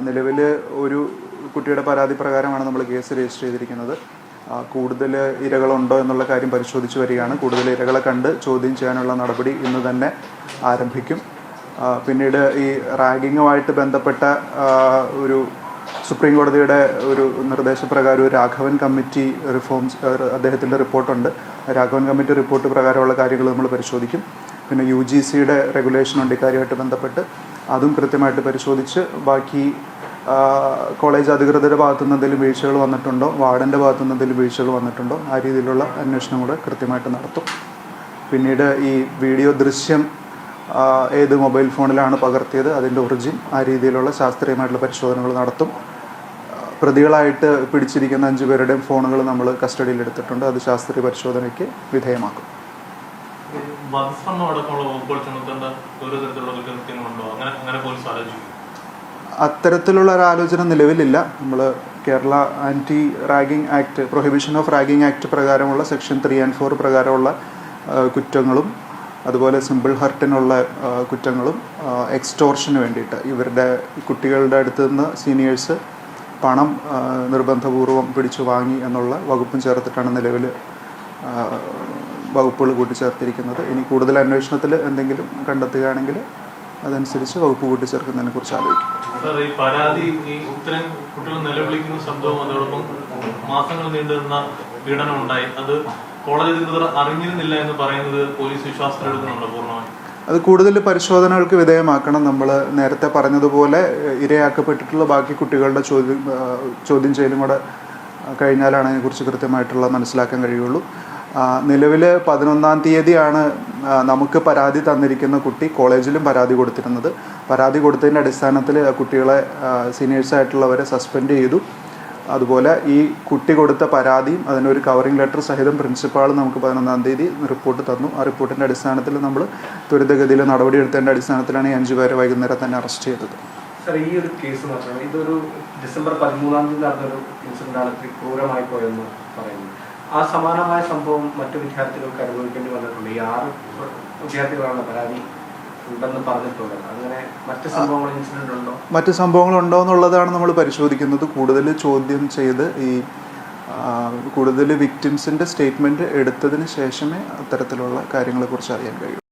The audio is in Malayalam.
നിലവിൽ ഒരു കുട്ടിയുടെ പരാതി പ്രകാരമാണ് നമ്മൾ കേസ് രജിസ്റ്റർ ചെയ്തിരിക്കുന്നത്. കൂടുതൽ ഇരകളുണ്ടോ എന്നുള്ള കാര്യം പരിശോധിച്ച് വരികയാണ്. കൂടുതൽ ഇരകളെ കണ്ട് ചോദ്യം ചെയ്യാനുള്ള നടപടി ഇന്ന് തന്നെ ആരംഭിക്കും. പിന്നീട് ഈ റാഗിങ്ങുമായിട്ട് ബന്ധപ്പെട്ട ഒരു സുപ്രീം കോടതിയുടെ ഒരു നിർദ്ദേശപ്രകാരം ഒരു രാഘവൻ കമ്മിറ്റി റിഫോംസ് അദ്ദേഹത്തിൻ്റെ റിപ്പോർട്ടുണ്ട്. രാഘവൻ കമ്മിറ്റി റിപ്പോർട്ട് പ്രകാരമുള്ള കാര്യങ്ങൾ നമ്മൾ പരിശോധിക്കും. പിന്നെ UGCയുടെ റെഗുലേഷനുണ്ട് ഇക്കാര്യമായിട്ട് ബന്ധപ്പെട്ട്, അതും കൃത്യമായിട്ട് പരിശോധിച്ച് ബാക്കി കോളേജ് അധികൃതരുടെ ഭാഗത്തുനിന്ന് എന്തെങ്കിലും വീഴ്ചകൾ വന്നിട്ടുണ്ടോ, വാർഡൻ്റെ ഭാഗത്തുനിന്ന് എന്തെങ്കിലും വീഴ്ചകൾ വന്നിട്ടുണ്ടോ, ആ രീതിയിലുള്ള അന്വേഷണം കൂടെ കൃത്യമായിട്ട് നടത്തും. പിന്നീട് ഈ വീഡിയോ ദൃശ്യം ഏത് മൊബൈൽ ഫോണിലാണ് പകർത്തിയത്, അതിൻ്റെ ഒറിജിൻ, ആ രീതിയിലുള്ള ശാസ്ത്രീയമായിട്ടുള്ള പരിശോധനകൾ നടത്തും. പ്രതികളായിട്ട് പിടിച്ചിരിക്കുന്ന 5 പേരുടെയും ഫോണുകൾ നമ്മൾ കസ്റ്റഡിയിൽ എടുത്തിട്ടുണ്ട്. അത് ശാസ്ത്രീയ പരിശോധനയ്ക്ക് വിധേയമാക്കും. അത്തരത്തിലുള്ള ഒരു ആലോചന നിലവിലില്ല. നമ്മൾ Kerala anti ragging act, prohibition of ragging act പ്രകാരമുള്ള സെക്ഷൻ 3 and 4 പ്രകാരമുള്ള കുറ്റങ്ങളും അതുപോലെ സിമ്പിൾ ഹർട്ടിനുള്ള കുറ്റങ്ങളും എക്സ്റ്റോർഷന് വേണ്ടിയിട്ട് ഇവരുടെ കുട്ടികളുടെ അടുത്ത് നിന്ന് സീനിയേഴ്സ് പണം നിർബന്ധപൂർവം പിടിച്ചു വാങ്ങി എന്നുള്ള വകുപ്പും ചേർത്തിട്ടാണ് നിലവിൽ വകുപ്പുകൾ കൂട്ടിച്ചേർത്തിരിക്കുന്നത്. ഇനി കൂടുതൽ അന്വേഷണത്തിൽ എന്തെങ്കിലും കണ്ടെത്തുകയാണെങ്കിൽ അതനുസരിച്ച് വകുപ്പ് കൂട്ടിച്ചേർക്കുന്നതിനെ കുറിച്ച് ആലോചിക്കും. ഈ പരാതി ഇത്തരം കുട്ടികൾ നിലവിളിക്കുന്ന ശബ്ദവും അതോടൊപ്പം മാസങ്ങൾ നീണ്ടുനിന്ന പീഡനം ഉണ്ടായി, അത് കോളേജ് അധികൃതർ അറിഞ്ഞിരുന്നില്ല എന്ന് പറയുന്നത് പോലീസ് വിശ്വാസത്തിലെടുക്കുന്നുണ്ടോ പൂർണ്ണമായി? അത് കൂടുതൽ പരിശോധനകൾക്ക് വിധേയമാക്കണം. നമ്മൾ നേരത്തെ പറഞ്ഞതുപോലെ ഇരയാക്കപ്പെട്ടിട്ടുള്ള ബാക്കി കുട്ടികളുടെ ചോദ്യം ചെയ്യലും കൂടെ കഴിഞ്ഞാലാണ് അതിനെക്കുറിച്ച് കൃത്യമായിട്ടുള്ള മനസ്സിലാക്കാൻ കഴിയുള്ളൂ. നിലവിൽ 11-ാം തീയതിയാണ് നമുക്ക് പരാതി തന്നിരിക്കുന്ന കുട്ടി കോളേജിലും പരാതി കൊടുത്തിരുന്നത്. പരാതി കൊടുത്തതിൻ്റെ അടിസ്ഥാനത്തിൽ കുട്ടികളെ സീനിയേഴ്സായിട്ടുള്ളവരെ സസ്പെൻഡ് ചെയ്തു. അതുപോലെ ഈ കുട്ടി കൊടുത്ത പരാതിയും അതിനൊരു കവറിംഗ് ലെറ്റർ സഹിതം പ്രിൻസിപ്പാൾ നമുക്ക് 11-ാം തീയതി റിപ്പോർട്ട് തന്നു. ആ റിപ്പോർട്ടിൻ്റെ അടിസ്ഥാനത്തിൽ നമ്മൾ ത്വരിതഗതിയിൽ നടപടിയെടുത്തതിൻ്റെ അടിസ്ഥാനത്തിലാണ് ഈ 5 പേരെ വൈകുന്നേരം തന്നെ അറസ്റ്റ് ചെയ്തത്. സർ, ഈ ഒരു കേസ് മാത്രമേ, ഇതൊരു ഡിസംബർ 13-ാം തീയതി നടന്നൊരു ഇൻസിഡൻ്റാണ്, ക്രൂരമായി പോയെന്ന് പറയുന്നത്. ആ സമാനമായ സംഭവം മറ്റു വിദ്യാർത്ഥികൾക്ക് അനുഭവിക്കേണ്ടി വന്നിട്ടുണ്ട്. ഈ 6 വിദ്യാർത്ഥികളാണ് പരാതി ഉണ്ടെന്ന് പറഞ്ഞിട്ടുള്ളത്. അങ്ങനെ മറ്റ് സംഭവങ്ങളുണ്ടോ എന്നുള്ളതാണ് നമ്മൾ പരിശോധിക്കുന്നത്. കൂടുതൽ ചോദ്യം ചെയ്ത് ഈ കൂടുതൽ വിക്ടിംസിൻ്റെ സ്റ്റേറ്റ്മെൻറ്റ് എടുത്തതിന് ശേഷമേ അത്തരത്തിലുള്ള കാര്യങ്ങളെക്കുറിച്ച് അറിയാൻ കഴിയൂ.